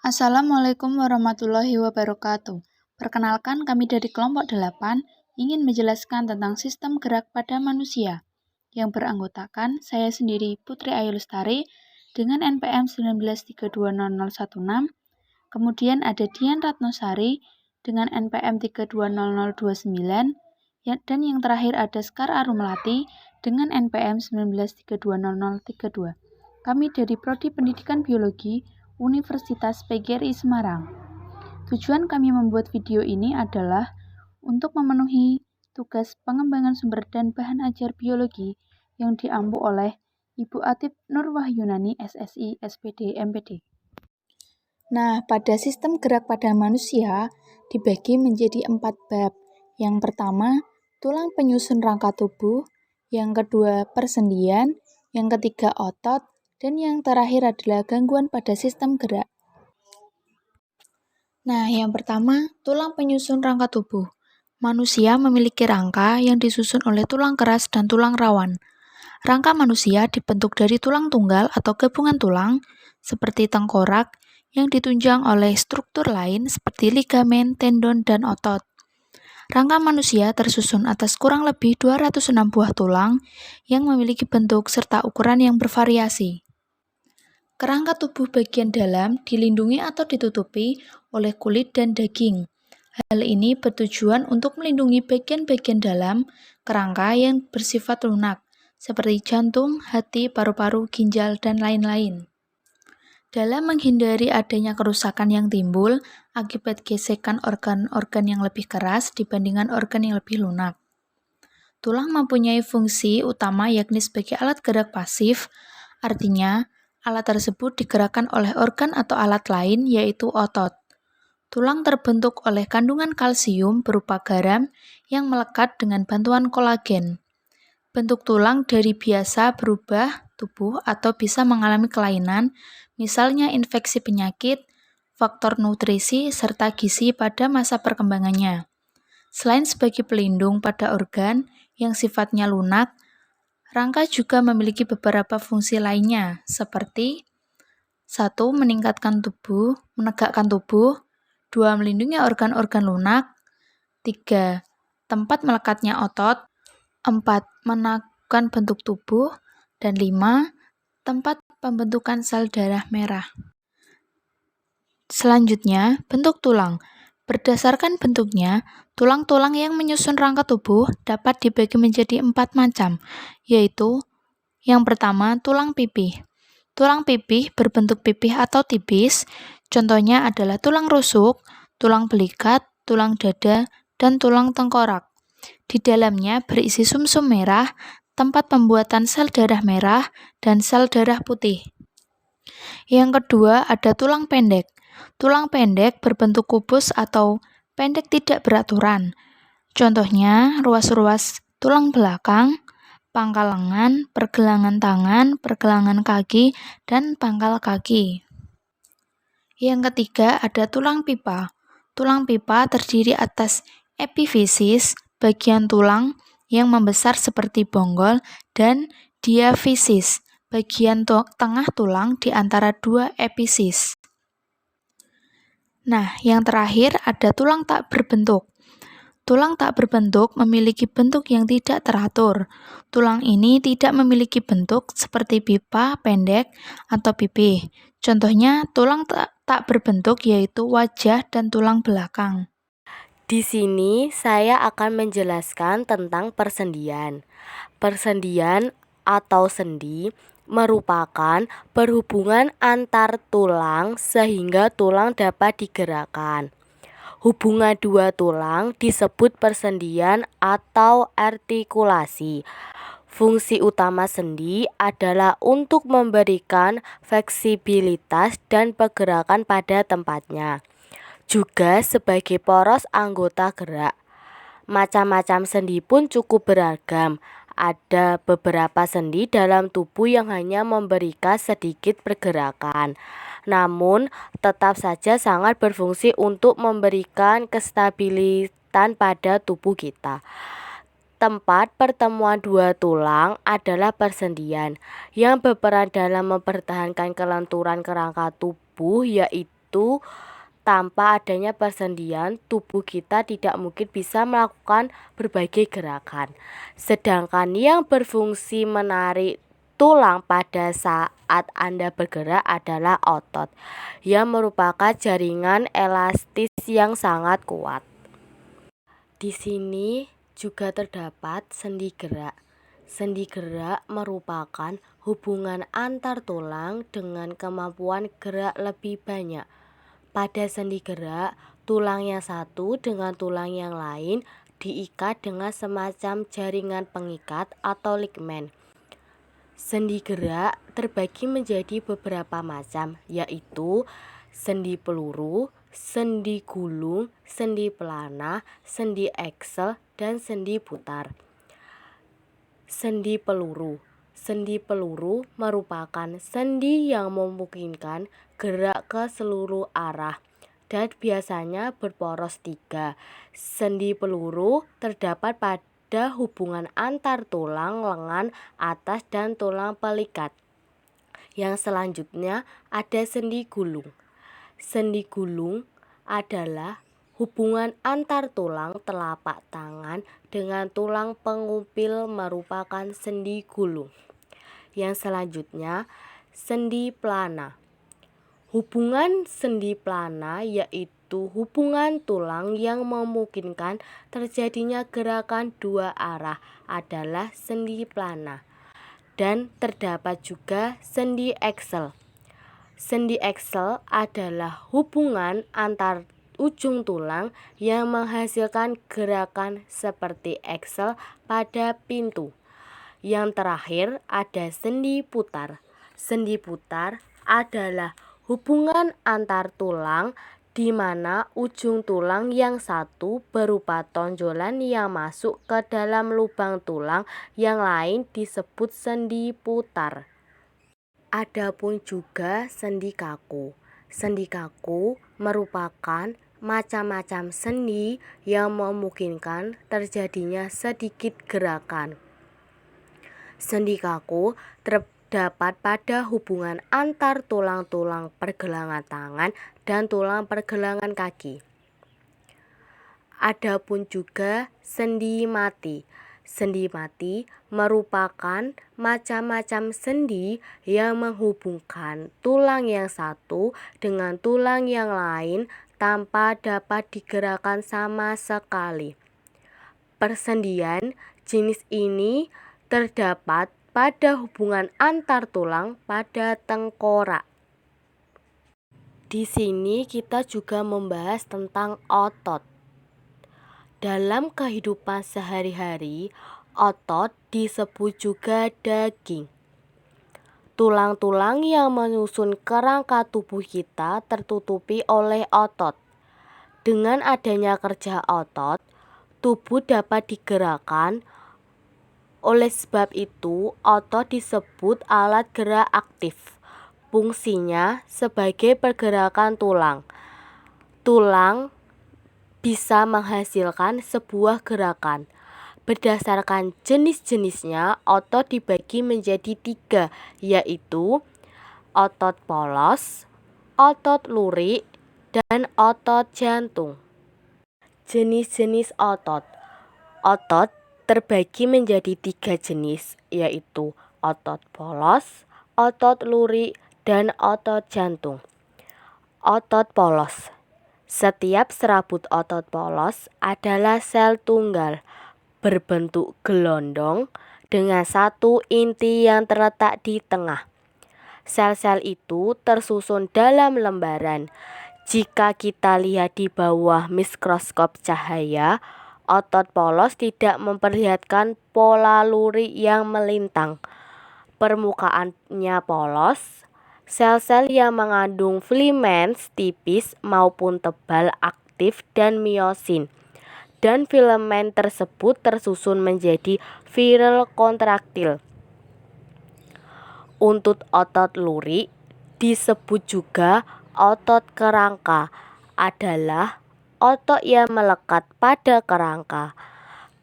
Assalamualaikum warahmatullahi wabarakatuh. Perkenalkan, kami dari kelompok 8 ingin menjelaskan tentang sistem gerak pada manusia yang beranggotakan saya sendiri Putri Ayu Lestari dengan NPM 193200016, kemudian ada Dian Ratnosari dengan NPM 320029, dan yang terakhir ada Sekar Arumelati dengan NPM 193200032. Kami dari Prodi Pendidikan Biologi Universitas PGRI Semarang. Tujuan kami membuat video ini adalah untuk memenuhi tugas pengembangan sumber dan bahan ajar biologi yang diampu oleh Ibu Atip Nurwahyunani SSI SPD MPD. Nah, pada sistem gerak pada manusia dibagi menjadi 4 bab. Yang pertama, tulang penyusun rangka tubuh, yang kedua, persendian, yang ketiga, otot, dan yang terakhir adalah gangguan pada sistem gerak. Nah, yang pertama, tulang penyusun rangka tubuh. Manusia memiliki rangka yang disusun oleh tulang keras dan tulang rawan. Rangka manusia dibentuk dari tulang tunggal atau gabungan tulang, seperti tengkorak, yang ditunjang oleh struktur lain seperti ligamen, tendon, dan otot. Rangka manusia tersusun atas kurang lebih 206 buah tulang yang memiliki bentuk serta ukuran yang bervariasi. Kerangka tubuh bagian dalam dilindungi atau ditutupi oleh kulit dan daging. Hal ini bertujuan untuk melindungi bagian-bagian dalam kerangka yang bersifat lunak, seperti jantung, hati, paru-paru, ginjal, dan lain-lain. Dalam menghindari adanya kerusakan yang timbul akibat gesekan organ-organ yang lebih keras dibandingkan organ yang lebih lunak. Tulang mempunyai fungsi utama yakni sebagai alat gerak pasif, artinya alat tersebut digerakkan oleh organ atau alat lain, yaitu otot. Tulang terbentuk oleh kandungan kalsium berupa garam yang melekat dengan bantuan kolagen. Bentuk tulang dari biasa berubah tubuh atau bisa mengalami kelainan, misalnya infeksi penyakit, faktor nutrisi, serta gizi pada masa perkembangannya. Selain sebagai pelindung pada organ yang sifatnya lunak, rangka juga memiliki beberapa fungsi lainnya, seperti 1. Meningkatkan tubuh, menegakkan tubuh, 2. Melindungi organ-organ lunak, 3. Tempat melekatnya otot, 4. Menentukan bentuk tubuh, dan 5. Tempat pembentukan sel darah merah. Selanjutnya, bentuk tulang. Berdasarkan bentuknya, tulang-tulang yang menyusun rangka tubuh dapat dibagi menjadi 4 macam, yaitu yang pertama, tulang pipih. Tulang pipih berbentuk pipih atau tipis, contohnya adalah tulang rusuk, tulang belikat, tulang dada, dan tulang tengkorak. Di dalamnya berisi sumsum merah, tempat pembuatan sel darah merah, dan sel darah putih. Yang kedua, ada tulang pendek. Tulang pendek berbentuk kubus atau pendek tidak beraturan. Contohnya, ruas-ruas tulang belakang, pangkal lengan, pergelangan tangan, pergelangan kaki, dan pangkal kaki. Yang ketiga, ada tulang pipa. Tulang pipa terdiri atas epifisis, bagian tulang yang membesar seperti bonggol, dan diafisis, bagian tengah tulang di antara dua episis. Nah, yang terakhir ada tulang tak berbentuk. Tulang tak berbentuk memiliki bentuk yang tidak teratur. Tulang ini tidak memiliki bentuk seperti pipa, pendek, atau pipih. Contohnya, tulang tak berbentuk yaitu wajah dan tulang belakang. Di sini saya akan menjelaskan tentang persendian. Persendian atau sendi merupakan perhubungan antar tulang sehingga tulang dapat digerakkan. Hubungan dua tulang disebut persendian atau artikulasi. Fungsi utama sendi adalah untuk memberikan fleksibilitas dan pergerakan pada tempatnya, juga sebagai poros anggota gerak. Macam-macam sendi pun cukup beragam. Ada beberapa sendi dalam tubuh yang hanya memberikan sedikit pergerakan, namun tetap saja sangat berfungsi untuk memberikan kestabilitas pada tubuh kita. Tempat pertemuan dua tulang adalah persendian yang berperan dalam mempertahankan kelenturan kerangka tubuh, yaitu itu tanpa adanya persendian, tubuh kita tidak mungkin bisa melakukan berbagai gerakan. Sedangkan yang berfungsi menarik tulang pada saat Anda bergerak adalah otot, yang merupakan jaringan elastis yang sangat kuat. Di sini juga terdapat sendi gerak. Sendi gerak merupakan hubungan antar tulang dengan kemampuan gerak lebih banyak. Pada sendi gerak, tulang yang satu dengan tulang yang lain diikat dengan semacam jaringan pengikat atau ligmen. Sendi gerak terbagi menjadi beberapa macam, yaitu sendi peluru, sendi gulung, sendi pelana, sendi eksel, dan sendi putar. Sendi peluru. Sendi peluru merupakan sendi yang memungkinkan gerak ke seluruh arah dan biasanya berporos 3. Sendi peluru terdapat pada hubungan antar tulang lengan atas dan tulang pelikat. Yang selanjutnya ada sendi gulung. Sendi gulung adalah hubungan antar tulang telapak tangan dengan tulang pengumpil merupakan sendi gulung. Yang selanjutnya sendi pelana. Hubungan sendi pelana yaitu hubungan tulang yang memungkinkan terjadinya gerakan dua arah adalah sendi pelana. Dan terdapat juga sendi eksel. Sendi eksel adalah hubungan antar ujung tulang yang menghasilkan gerakan seperti eksel pada pintu. Yang terakhir ada sendi putar. Sendi putar adalah hubungan antar tulang di mana ujung tulang yang satu berupa tonjolan yang masuk ke dalam lubang tulang yang lain disebut sendi putar. Adapun juga sendi kaku. Sendi kaku merupakan macam-macam sendi yang memungkinkan terjadinya sedikit gerakan. Sendi kaku terdapat pada hubungan antar tulang-tulang pergelangan tangan dan tulang pergelangan kaki. Adapun juga sendi mati. Sendi mati merupakan macam-macam sendi yang menghubungkan tulang yang satu dengan tulang yang lain tanpa dapat digerakkan sama sekali. Persendian jenis ini terdapat pada hubungan antar tulang pada tengkorak. Di sini kita juga membahas tentang otot. Dalam kehidupan sehari-hari, otot disebut juga daging. Tulang-tulang yang menyusun kerangka tubuh kita tertutupi oleh otot. Dengan adanya kerja otot, tubuh dapat digerakkan. Oleh sebab itu, otot disebut alat gerak aktif. Fungsinya sebagai pergerakan tulang. Tulang bisa menghasilkan sebuah gerakan. Berdasarkan jenis-jenisnya, otot dibagi menjadi 3, yaitu otot polos, otot lurik, dan otot jantung. Jenis-jenis otot. Otot terbagi menjadi 3 jenis, yaitu otot polos, otot lurik, dan otot jantung. Otot polos. Setiap serabut otot polos adalah sel tunggal berbentuk gelondong dengan satu inti yang terletak di tengah. Sel-sel itu tersusun dalam lembaran. Jika kita lihat di bawah mikroskop cahaya, otot polos tidak memperlihatkan pola lurik yang melintang. Permukaannya polos. Sel-sel yang mengandung filaments tipis maupun tebal aktif dan miosin. Dan filamen tersebut tersusun menjadi viral kontraktil. Untuk otot lurik disebut juga otot kerangka, adalah otot yang melekat pada kerangka.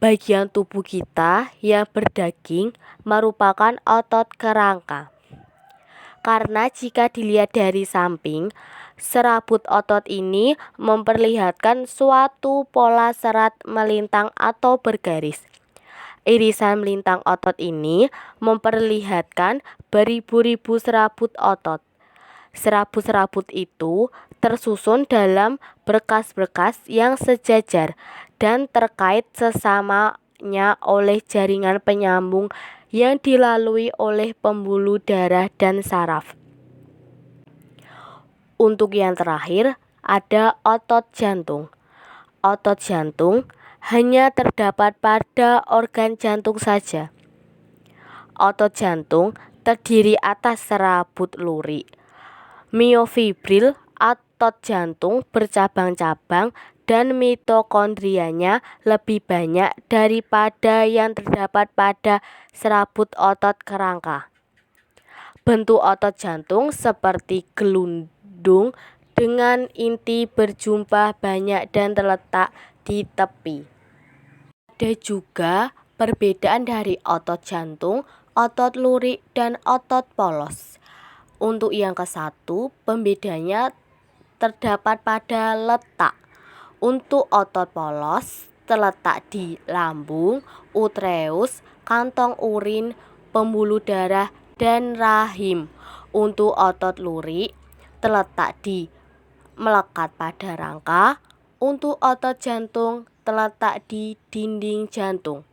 Bagian tubuh kita yang berdaging merupakan otot kerangka. Karena jika dilihat dari samping, Serabut otot ini memperlihatkan suatu pola serat melintang atau bergaris. Irisan melintang otot ini memperlihatkan beribu-ribu serabut otot. Serabut-serabut itu tersusun dalam berkas-berkas yang sejajar dan terkait sesamanya oleh jaringan penyambung yang dilalui oleh pembuluh darah dan saraf. Untuk yang terakhir, ada otot jantung. Otot jantung hanya terdapat pada organ jantung saja. Otot jantung terdiri atas serabut lurik. Miofibril, otot jantung bercabang-cabang dan mitokondrianya lebih banyak daripada yang terdapat pada serabut otot kerangka. Bentuk otot jantung seperti gelundung dengan inti berjumlah banyak dan terletak di tepi. Ada juga perbedaan dari otot jantung, otot lurik, dan otot polos. Untuk yang ke-1, pembedanya terdapat pada letak. Untuk otot polos terletak di lambung, utreus, kantong urin, pembuluh darah, dan rahim. Untuk otot lurik terletak di melekat pada rangka. Untuk otot jantung terletak di dinding jantung.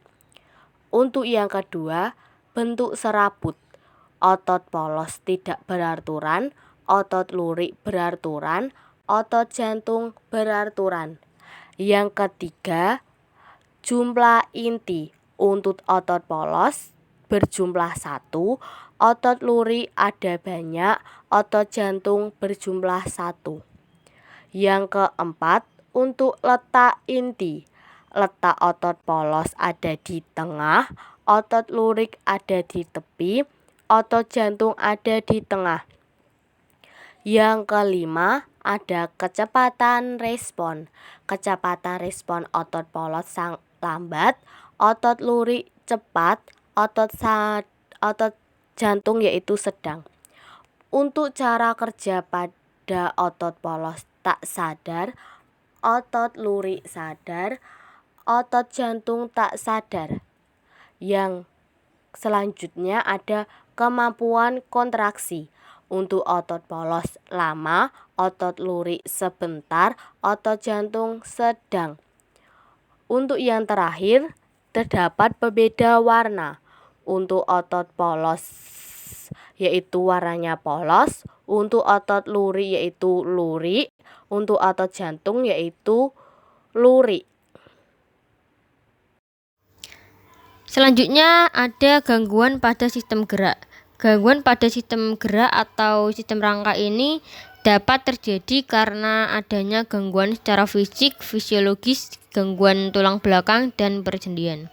Untuk yang kedua, bentuk serabut. Otot polos tidak beraturan, otot lurik beraturan, otot jantung beraturan. Yang ketiga, jumlah inti. Untuk otot polos berjumlah 1, otot lurik ada banyak, otot jantung berjumlah 1. Yang keempat, untuk letak inti. Letak otot polos ada di tengah, otot lurik ada di tepi, otot jantung ada di tengah. Yang kelima, ada kecepatan respon. Kecepatan respon otot polos sangat lambat, otot lurik cepat, otot jantung yaitu sedang. Untuk cara kerja pada otot polos tak sadar, otot lurik sadar, otot jantung tak sadar. Yang selanjutnya ada kemampuan kontraksi. Untuk otot polos lama, otot lurik sebentar, otot jantung sedang. Untuk yang terakhir, terdapat berbeda warna. Untuk otot polos yaitu warnanya polos, untuk otot lurik yaitu lurik, untuk otot jantung yaitu lurik. Selanjutnya ada gangguan pada sistem gerak. Gangguan pada sistem gerak atau sistem rangka ini dapat terjadi karena adanya gangguan secara fisik, fisiologis, gangguan tulang belakang, dan persendian.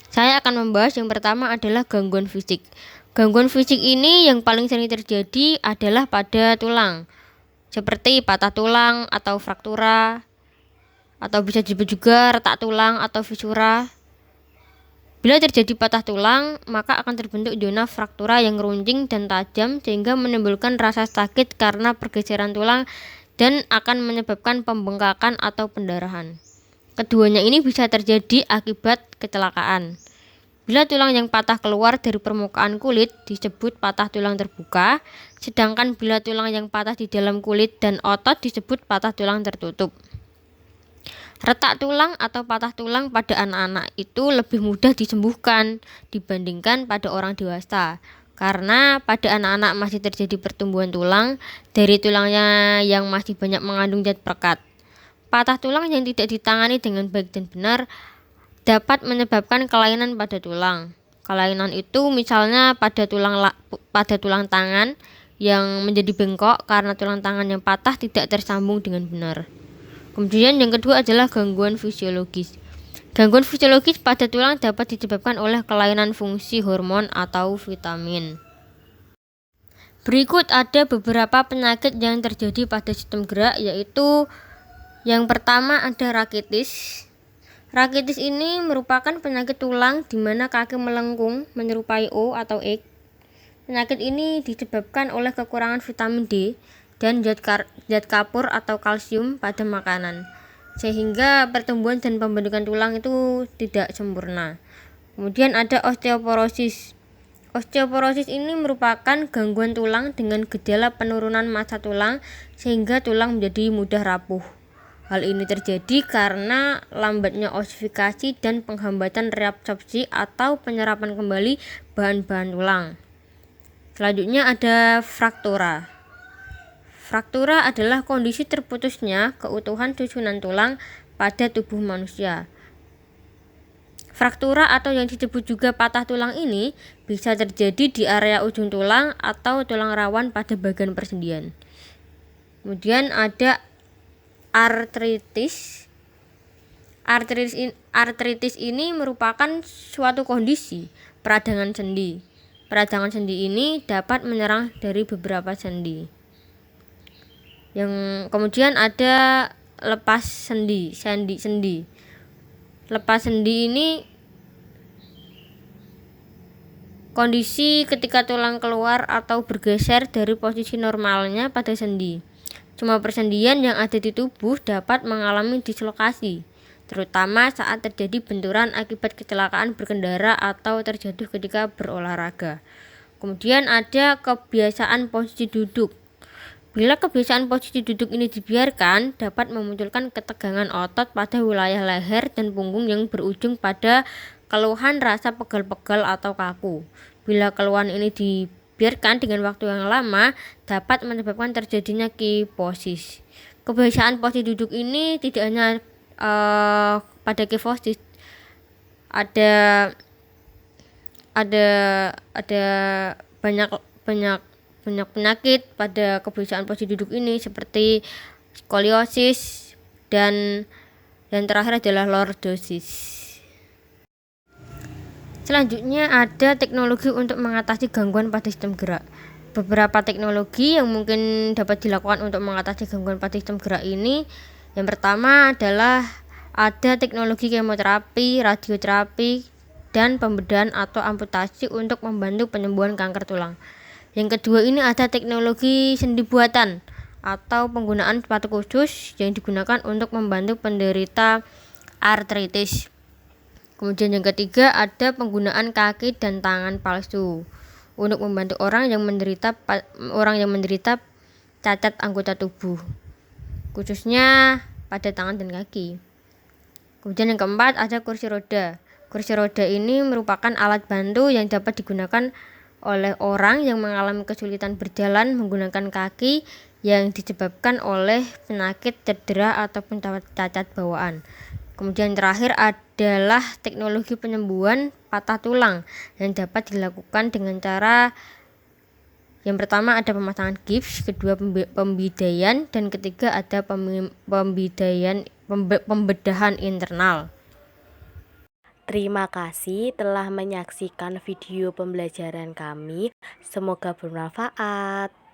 Saya akan membahas yang pertama adalah gangguan fisik. Gangguan fisik ini yang paling sering terjadi adalah pada tulang, seperti patah tulang atau fraktura, atau bisa disebut juga retak tulang atau fisura. Bila terjadi patah tulang, maka akan terbentuk zona fraktura yang runcing dan tajam sehingga menimbulkan rasa sakit karena pergeseran tulang dan akan menyebabkan pembengkakan atau pendarahan. Keduanya ini bisa terjadi akibat kecelakaan. Bila tulang yang patah keluar dari permukaan kulit disebut patah tulang terbuka, sedangkan bila tulang yang patah di dalam kulit dan otot disebut patah tulang tertutup. Retak tulang atau patah tulang pada anak-anak itu lebih mudah disembuhkan dibandingkan pada orang dewasa, karena pada anak-anak masih terjadi pertumbuhan tulang dari tulangnya yang masih banyak mengandung zat perekat. Patah tulang yang tidak ditangani dengan baik dan benar dapat menyebabkan kelainan pada tulang. Kelainan itu misalnya pada tulang tangan yang menjadi bengkok karena tulang tangan yang patah tidak tersambung dengan benar. Kemudian yang kedua adalah gangguan fisiologis. Gangguan fisiologis pada tulang dapat disebabkan oleh kelainan fungsi hormon atau vitamin. Berikut ada beberapa penyakit yang terjadi pada sistem gerak, yaitu yang pertama ada rakitis. Rakitis ini merupakan penyakit tulang di mana kaki melengkung menyerupai O atau X. Penyakit ini disebabkan oleh kekurangan vitamin D dan zat kapur atau kalsium pada makanan, sehingga pertumbuhan dan pembentukan tulang itu tidak sempurna. Kemudian ada osteoporosis. Osteoporosis ini merupakan gangguan tulang dengan gejala penurunan massa tulang sehingga tulang menjadi mudah rapuh. Hal ini terjadi karena lambatnya osifikasi dan penghambatan reabsorpsi atau penyerapan kembali bahan-bahan tulang. Selanjutnya ada fraktura. Fraktura adalah kondisi terputusnya keutuhan susunan tulang pada tubuh manusia. Fraktura atau yang disebut juga patah tulang ini bisa terjadi di area ujung tulang atau tulang rawan pada bagian persendian. Kemudian ada artritis. Artritis ini merupakan suatu kondisi peradangan sendi. Peradangan sendi ini dapat menyerang dari beberapa sendi. Kemudian ada lepas sendi. Lepas sendi ini kondisi ketika tulang keluar atau bergeser dari posisi normalnya pada sendi. Semua persendian yang ada di tubuh dapat mengalami dislokasi, terutama saat terjadi benturan akibat kecelakaan berkendara atau terjatuh ketika berolahraga. Kemudian ada kebiasaan posisi duduk. Bila kebiasaan posisi duduk ini dibiarkan, dapat memunculkan ketegangan otot pada wilayah leher dan punggung yang berujung pada keluhan rasa pegal-pegal atau kaku. Bila keluhan ini dibiarkan dengan waktu yang lama, dapat menyebabkan terjadinya kifosis. Kebiasaan posisi duduk ini tidak hanya pada kifosis, ada banyak penyakit pada kebiasaan posisi duduk ini seperti skoliosis dan terakhir adalah lordosis. Selanjutnya ada teknologi untuk mengatasi gangguan pada sistem gerak. Beberapa teknologi yang mungkin dapat dilakukan untuk mengatasi gangguan pada sistem gerak ini, yang pertama adalah ada teknologi kemoterapi, radioterapi, dan pembedahan atau amputasi untuk membantu penyembuhan kanker tulang. Yang kedua ini ada teknologi sendi buatan atau penggunaan sepatu khusus yang digunakan untuk membantu penderita artritis. Kemudian yang ketiga ada penggunaan kaki dan tangan palsu untuk membantu orang yang menderita cacat anggota tubuh, khususnya pada tangan dan kaki. Kemudian yang keempat ada kursi roda. Kursi roda ini merupakan alat bantu yang dapat digunakan oleh orang yang mengalami kesulitan berjalan menggunakan kaki yang disebabkan oleh penyakit cedera ataupun cacat bawaan. Kemudian terakhir adalah teknologi penyembuhan patah tulang yang dapat dilakukan dengan cara yang pertama ada pemasangan gips, kedua pembidaian, dan ketiga ada pembedahan internal. Terima kasih telah menyaksikan video pembelajaran kami. Semoga bermanfaat.